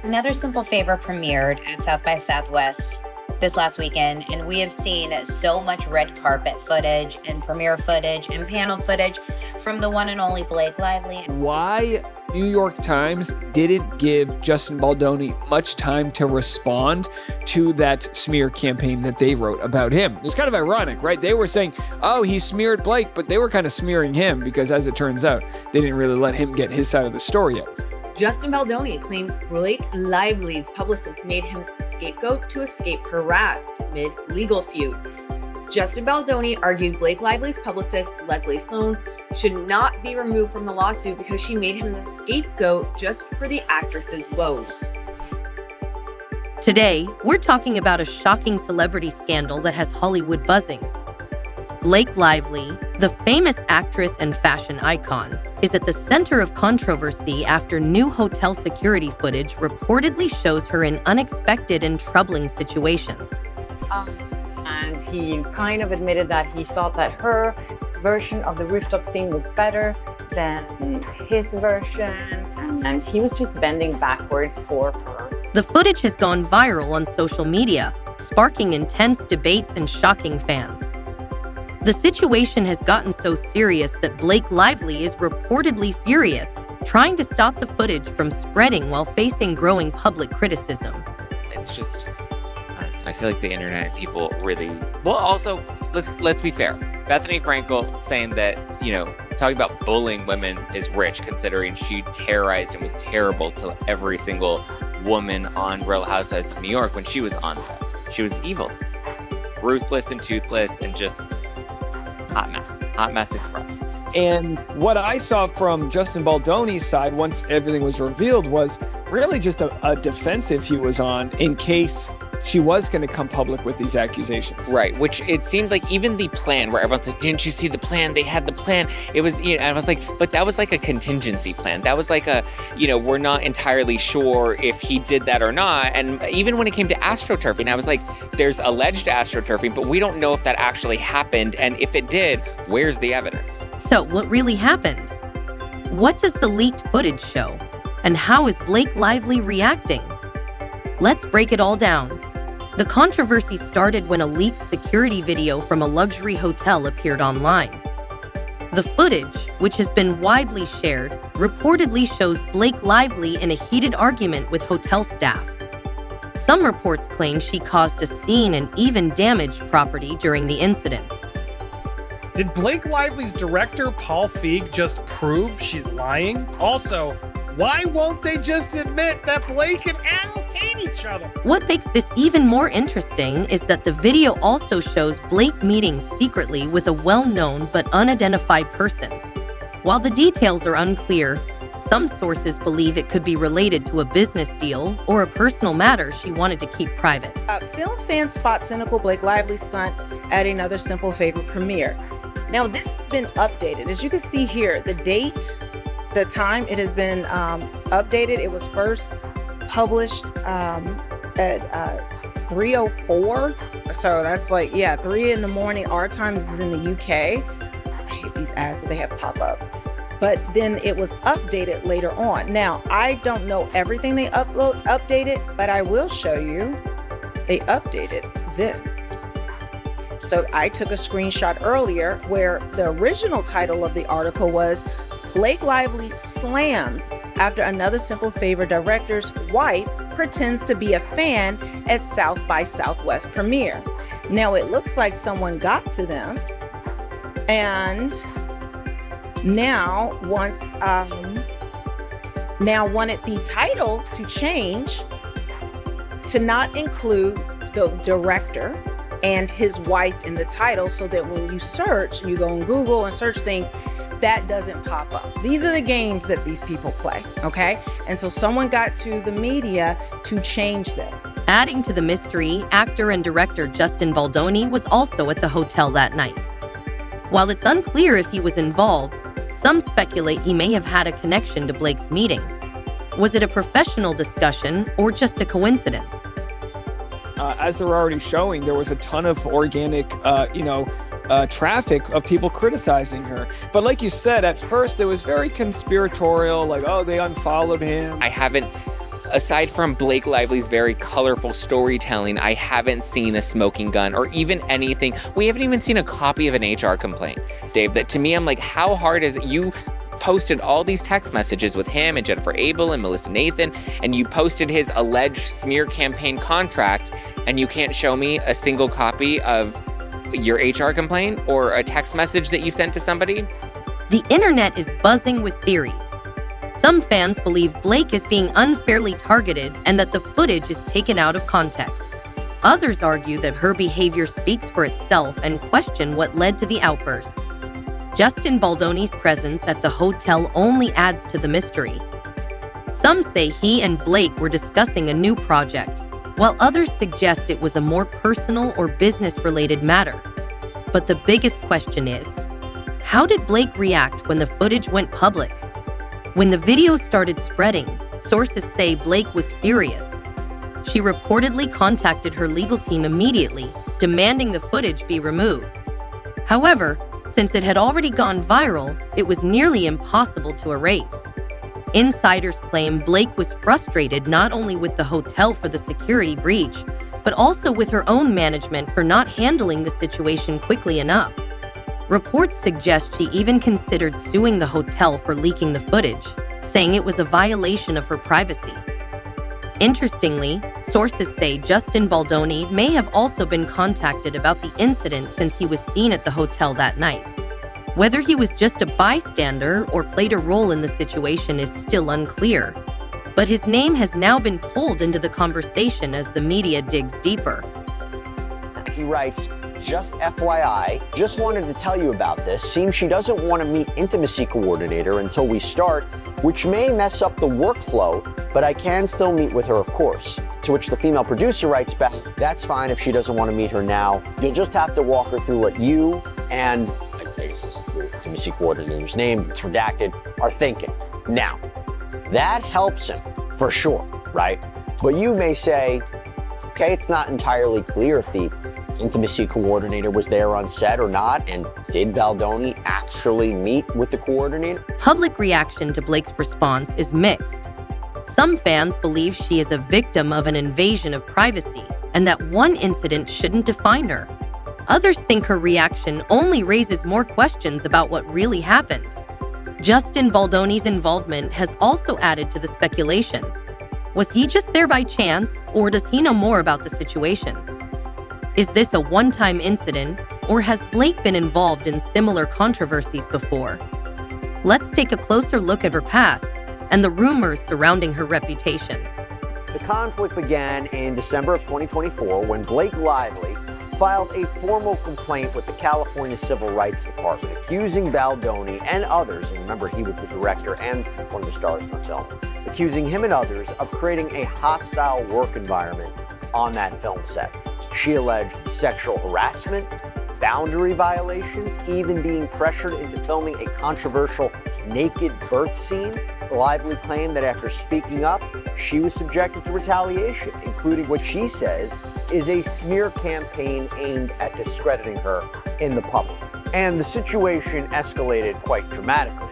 Another Simple Favor premiered at South by Southwest this last weekend, and we have seen so much red carpet footage and premiere footage and panel footage from the one and only Blake Lively. Why New York Times didn't give Justin Baldoni much time to respond to that smear campaign that they wrote about him. It was kind of ironic, right? They were saying, oh, he smeared Blake, but they were kind of smearing him because, as it turns out, they didn't really let him get his side of the story yet. Justin Baldoni claims Blake Lively's publicist made him scapegoat to escape her wrath mid-legal feud. Justin Baldoni argued Blake Lively's publicist, Leslie Sloan, should not be removed from the lawsuit because she made him the scapegoat just for the actress's woes. Today, we're talking about a shocking celebrity scandal that has Hollywood buzzing. Blake Lively, the famous actress and fashion icon, is at the center of controversy after new hotel security footage reportedly shows her in unexpected and troubling situations. And he kind of admitted that he thought that her version of the rooftop scene was better than his version, and he was just bending backwards for her. The footage has gone viral on social media, sparking intense debates and shocking fans. The situation has gotten so serious that Blake Lively is reportedly furious, trying to stop the footage from spreading while facing growing public criticism. It's just, I feel like the internet people really, well, also, let's be fair. Bethany Frankel saying that, talking about bullying women is rich, considering she terrorized and was terrible to every single woman on Real Housewives of New York when she was on set. She was evil, ruthless and toothless, and just hot mess express. And what I saw from Justin Baldoni's side once everything was revealed was really just a defensive he was on in case she was going to come public with these accusations. Right, which it seems like even the plan, where everyone's like, didn't you see the plan? They had the plan. It was, and I was like, but that was like a contingency plan. That was like a, we're not entirely sure if he did that or not. And even when it came to astroturfing, I was like, there's alleged astroturfing, but we don't know if that actually happened. And if it did, where's the evidence? So what really happened? What does the leaked footage show? And how is Blake Lively reacting? Let's break it all down. The controversy started when a leaked security video from a luxury hotel appeared online. The footage, which has been widely shared, reportedly shows Blake Lively in a heated argument with hotel staff. Some reports claim she caused a scene and even damaged property during the incident. Did Blake Lively's director, Paul Feig, just prove she's lying? Also, why won't they just admit that Blake and Al hate each other? What makes this even more interesting is that the video also shows Blake meeting secretly with a well-known but unidentified person. While the details are unclear, some sources believe it could be related to a business deal or a personal matter she wanted to keep private. Film fans spot cynical Blake Lively's son at another Simple Favor premiere. Now, this has been updated. As you can see here, the date, the time it has been updated. It was first published at 3:04. So that's 3 in the morning. Our time is in the UK. I hate these ads that they have pop up. But then it was updated later on. Now, I don't know everything they updated, but I will show you they updated this. So I took a screenshot earlier where the original title of the article was Blake Lively slammed after another Simple Favor director's wife pretends to be a fan at South by Southwest premiere. Now it looks like someone got to them and now wanted the title to change to not include the director and his wife in the title, so that when you search, you go on Google and search things, that doesn't pop up. These are the games that these people play, okay? And so someone got to the media to change this. Adding to the mystery, actor and director Justin Baldoni was also at the hotel that night. While it's unclear if he was involved, some speculate he may have had a connection to Blake's meeting. Was it a professional discussion or just a coincidence? As they're already showing, there was a ton of organic, traffic of people criticizing her. But like you said, at first it was very conspiratorial, like, oh, they unfollowed him. I haven't aside from Blake Lively's very colorful storytelling, I haven't seen a smoking gun or even anything. We haven't even seen a copy of an HR complaint, Dave. That to me, I'm like, how hard is it? You posted all these text messages with him and Jennifer Abel and Melissa Nathan, and you posted his alleged smear campaign contract, and you can't show me a single copy of your HR complaint or a text message that you sent to somebody? The internet is buzzing with theories. Some fans believe Blake is being unfairly targeted and that the footage is taken out of context. Others argue that her behavior speaks for itself and question what led to the outburst. Justin Baldoni's presence at the hotel only adds to the mystery. Some say he and Blake were discussing a new project, while others suggest it was a more personal or business-related matter. But the biggest question is, how did Blake react when the footage went public? When the video started spreading, sources say Blake was furious. She reportedly contacted her legal team immediately, demanding the footage be removed. However, since it had already gone viral, it was nearly impossible to erase. Insiders claim Blake was frustrated not only with the hotel for the security breach, but also with her own management for not handling the situation quickly enough. Reports suggest she even considered suing the hotel for leaking the footage, saying it was a violation of her privacy. Interestingly, sources say Justin Baldoni may have also been contacted about the incident since he was seen at the hotel that night. Whether he was just a bystander or played a role in the situation is still unclear, but his name has now been pulled into the conversation as the media digs deeper. He writes, "Just FYI, just wanted to tell you about this. Seems she doesn't want to meet intimacy coordinator until we start, which may mess up the workflow, but I can still meet with her, of course." To which the female producer writes back, "That's fine if she doesn't want to meet her now. You'll just have to walk her through what you and," I guess this is the intimacy coordinator's name, it's redacted, "are thinking." Now, that helps him, for sure, right? But you may say, okay, it's not entirely clear if the intimacy coordinator was there on set or not, and did Baldoni actually meet with the coordinator? Public reaction to Blake's response is mixed. Some fans believe she is a victim of an invasion of privacy and that one incident shouldn't define her. Others think her reaction only raises more questions about what really happened. Justin Baldoni's involvement has also added to the speculation. Was he just there by chance, or does he know more about the situation? Is this a one-time incident, or has Blake been involved in similar controversies before? Let's take a closer look at her past and the rumors surrounding her reputation. The conflict began in December of 2024 when Blake Lively filed a formal complaint with the California Civil Rights Department accusing Baldoni and others, and remember he was the director and one of the stars in the film, accusing him and others of creating a hostile work environment on that film set. She alleged sexual harassment, boundary violations, even being pressured into filming a controversial naked birth scene. Lively claimed that after speaking up, she was subjected to retaliation, including what she says is a smear campaign aimed at discrediting her in the public. And the situation escalated quite dramatically,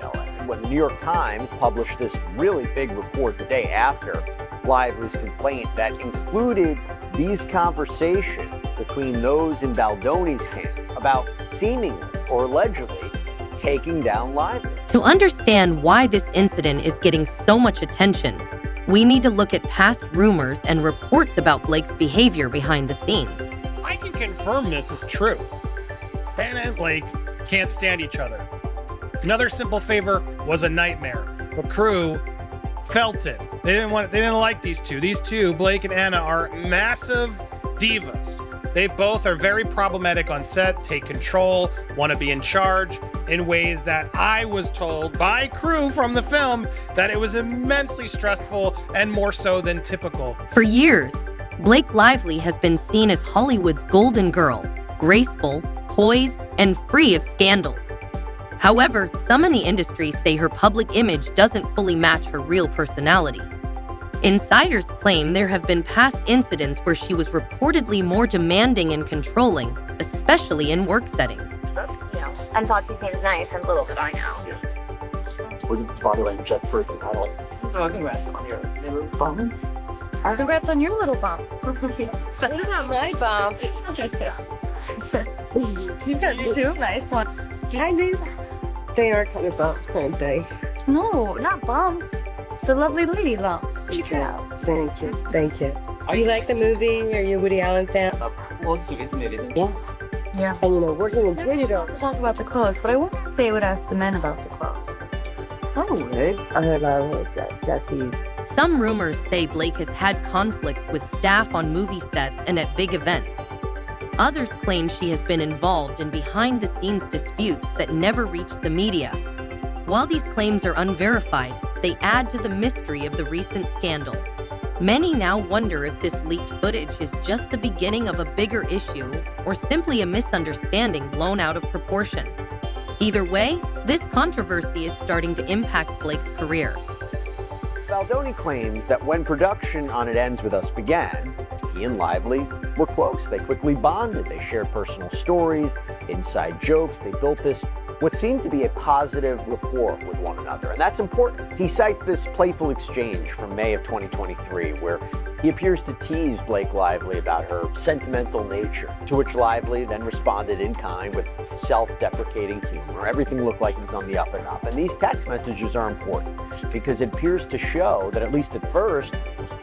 when the New York Times published this really big report the day after Lively's complaint that included these conversations between those in Baldoni's camp about seemingly or allegedly taking down Lively. To understand why this incident is getting so much attention, we need to look at past rumors and reports about Blake's behavior behind the scenes. I can confirm this is true. Hannah and Blake can't stand each other. Another Simple Favor was a nightmare. The crew felt it. They didn't like these two. These two, Blake and Anna, are massive divas. They both are very problematic on set, take control, want to be in charge in ways that I was told by crew from the film that it was immensely stressful and more so than typical. For years, Blake Lively has been seen as Hollywood's golden girl, graceful, poised, and free of scandals. However, some in the industry say her public image doesn't fully match her real personality. Insiders claim there have been past incidents where she was reportedly more demanding and controlling, especially in work settings. And thought she seems nice and little did I know. Was it body language at first? I don't congrats on your little bump. Congrats on your little bump. That's not my bump. You got two nice ones. I do. They are kind of bumps, aren't they? No, not bumps. The lovely lady lump. Yeah. Thank you. Thank you. Do you like the movie? Are you a Woody Allen fan? Most of his movies. Yeah. Yeah. And working in digital. We'll talk about the clothes, but I wonder if they would ask the men about the clothes. I would. I love Jesse's. Some rumors say Blake has had conflicts with staff on movie sets and at big events. Others claim she has been involved in behind-the-scenes disputes that never reached the media. While these claims are unverified, they add to the mystery of the recent scandal. Many now wonder if this leaked footage is just the beginning of a bigger issue or simply a misunderstanding blown out of proportion. Either way, this controversy is starting to impact Blake's career. Baldoni claims that when production on It Ends With Us began, he and Lively were close. They quickly bonded. They shared personal stories, inside jokes. They built this, what seemed to be a positive rapport with one another. And that's important. He cites this playful exchange from May of 2023 where he appears to tease Blake Lively about her sentimental nature, to which Lively then responded in kind with self-deprecating humor. Everything looked like he was on the up and up. And these text messages are important because it appears to show that, at least at first,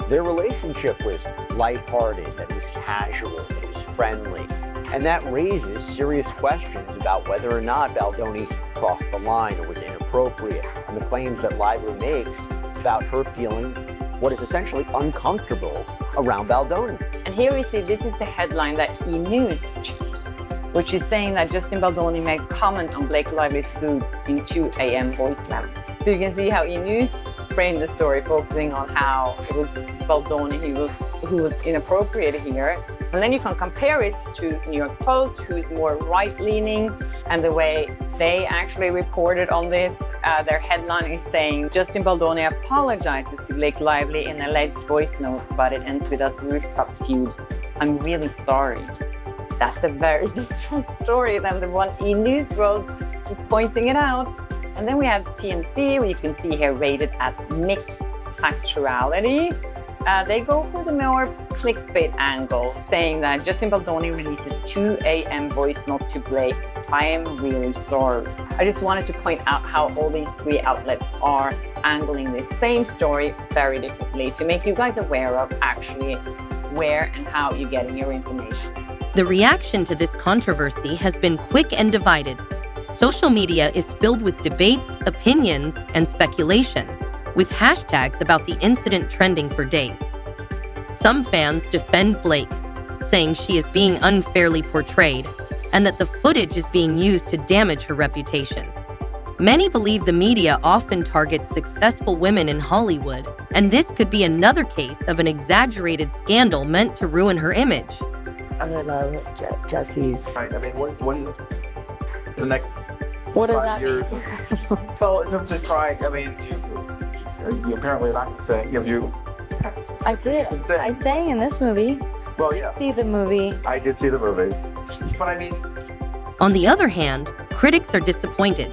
their relationship was lighthearted, that it was casual, that it was friendly. And that raises serious questions about whether or not Baldoni crossed the line or was inappropriate, and the claims that Lively makes about her feeling what is essentially uncomfortable around Baldoni. And here we see this is the headline that E! News chose, which is saying that Justin Baldoni made comment on Blake Lively's food in 2 a.m. voicemail. So you can see how E! News framed the story, focusing on how it was Baldoni who was inappropriate here. And then you can compare it to New York Post, who's more right-leaning, and the way they actually reported on this. Their headline is saying, Justin Baldoni apologizes to Blake Lively in alleged voice note about It Ends With Us rooftop feud. I'm really sorry. That's a very different story than the one E! News wrote, just pointing it out. And then we have TMZ, where you can see here rated as mixed factuality. They go for the more clickbait angle, saying that Justin Baldoni releases 2 a.m. voice note to Blake. I am really sorry. I just wanted to point out how all these three outlets are angling this same story very differently to make you guys aware of actually where and how you're getting your information. The reaction to this controversy has been quick and divided. Social media is filled with debates, opinions, and speculation, with hashtags about the incident trending for days. Some fans defend Blake, saying she is being unfairly portrayed and that the footage is being used to damage her reputation. Many believe the media often targets successful women in Hollywood, and this could be another case of an exaggerated scandal meant to ruin her image. I love Jesse's. Right. I mean, when the next What does 5 that years, mean? well, in terms of trying, I mean, you apparently like to say, you I did. I sang in this movie. well, yeah, See the movie. I did see the movie, but I mean, On the other hand, critics are disappointed.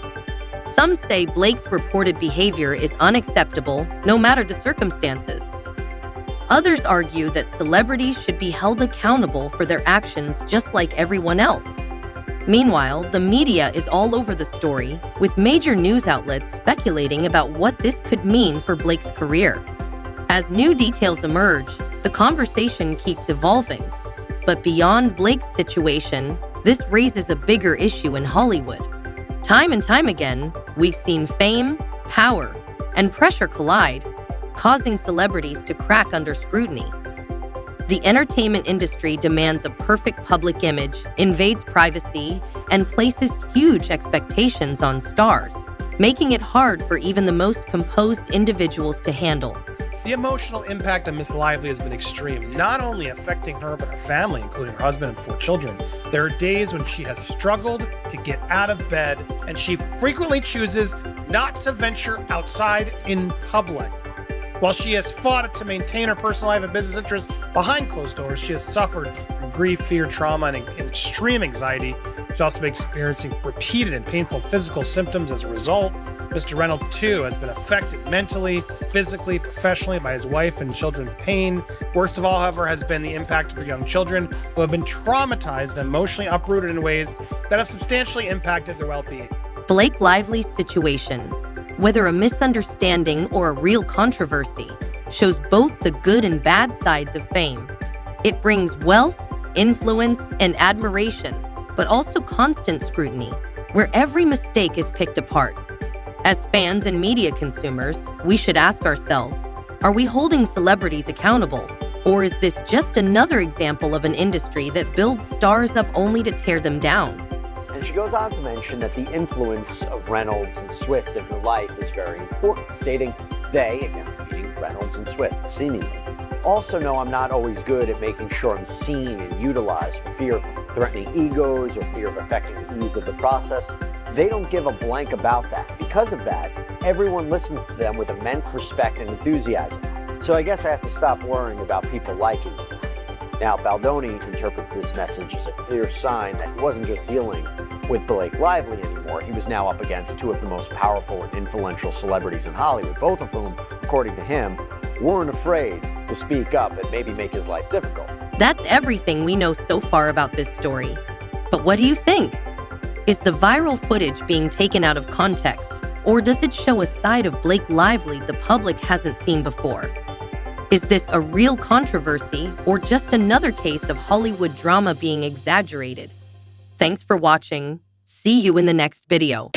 Some say Blake's reported behavior is unacceptable, no matter the circumstances. Others argue that celebrities should be held accountable for their actions just like everyone else. Meanwhile, the media is all over the story, with major news outlets speculating about what this could mean for Blake's career. As new details emerge, the conversation keeps evolving. But beyond Blake's situation, this raises a bigger issue in Hollywood. Time and time again, we've seen fame, power, and pressure collide, causing celebrities to crack under scrutiny. The entertainment industry demands a perfect public image, invades privacy, and places huge expectations on stars, making it hard for even the most composed individuals to handle. The emotional impact of Miss Lively has been extreme, not only affecting her but her family, including her husband and 4 children. There are days when she has struggled to get out of bed, and she frequently chooses not to venture outside in public. While she has fought to maintain her personal life and business interests behind closed doors, she has suffered from grief, fear, trauma, and extreme anxiety. She's also been experiencing repeated and painful physical symptoms as a result. Mr. Reynolds, too, has been affected mentally, physically, professionally by his wife and children's pain. Worst of all, however, has been the impact of the young children who have been traumatized and emotionally uprooted in ways that have substantially impacted their well-being. Blake Lively's situation, whether a misunderstanding or a real controversy, shows both the good and bad sides of fame. It brings wealth, influence, and admiration, but also constant scrutiny, where every mistake is picked apart. As fans and media consumers, we should ask ourselves, are we holding celebrities accountable? Or is this just another example of an industry that builds stars up only to tear them down? And she goes on to mention that the influence of Reynolds and Swift in her life is very important, stating they, again, meaning Reynolds and Swift, seemingly, also know I'm not always good at making sure I'm seen and utilized for fear of threatening egos or fear of affecting the ease of the process. They don't give a blank about that. Because of that, everyone listens to them with immense respect and enthusiasm. So I guess I have to stop worrying about people liking me. Now, Baldoni interprets this message as a clear sign that he wasn't just dealing with Blake Lively anymore. He was now up against two of the most powerful and influential celebrities in Hollywood, both of whom, according to him, weren't afraid to speak up and maybe make his life difficult. That's everything we know so far about this story. But what do you think? Is the viral footage being taken out of context, or does it show a side of Blake Lively the public hasn't seen before? Is this a real controversy or just another case of Hollywood drama being exaggerated? Thanks for watching. See you in the next video.